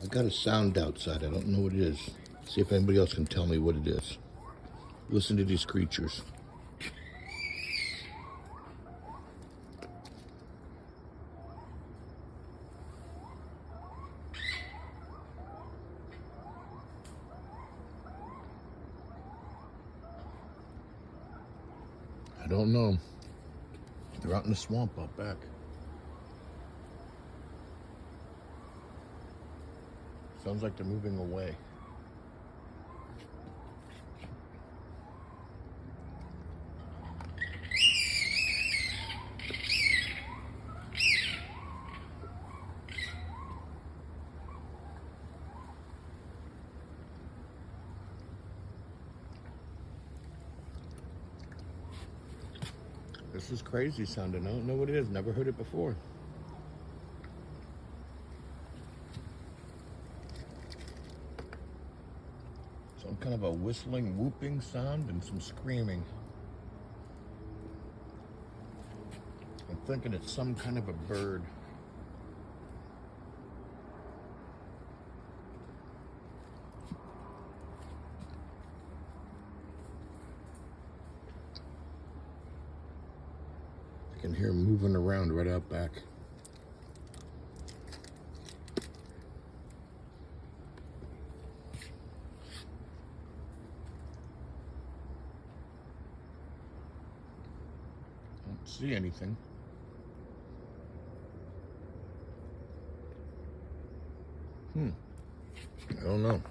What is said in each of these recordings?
I got a sound outside. I don't know what it is. See if anybody else can tell me what it is. Listen to these creatures. I don't know. They're out in the swamp out back. Sounds like they're moving away. This is crazy sounding. I don't know what it is. Never heard it before. Some kind of a whistling, whooping sound and some screaming. I'm thinking it's some kind of a bird. I can hear him moving around right out back. Don't see anything. I don't know.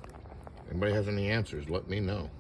Anybody has any answers, let me know.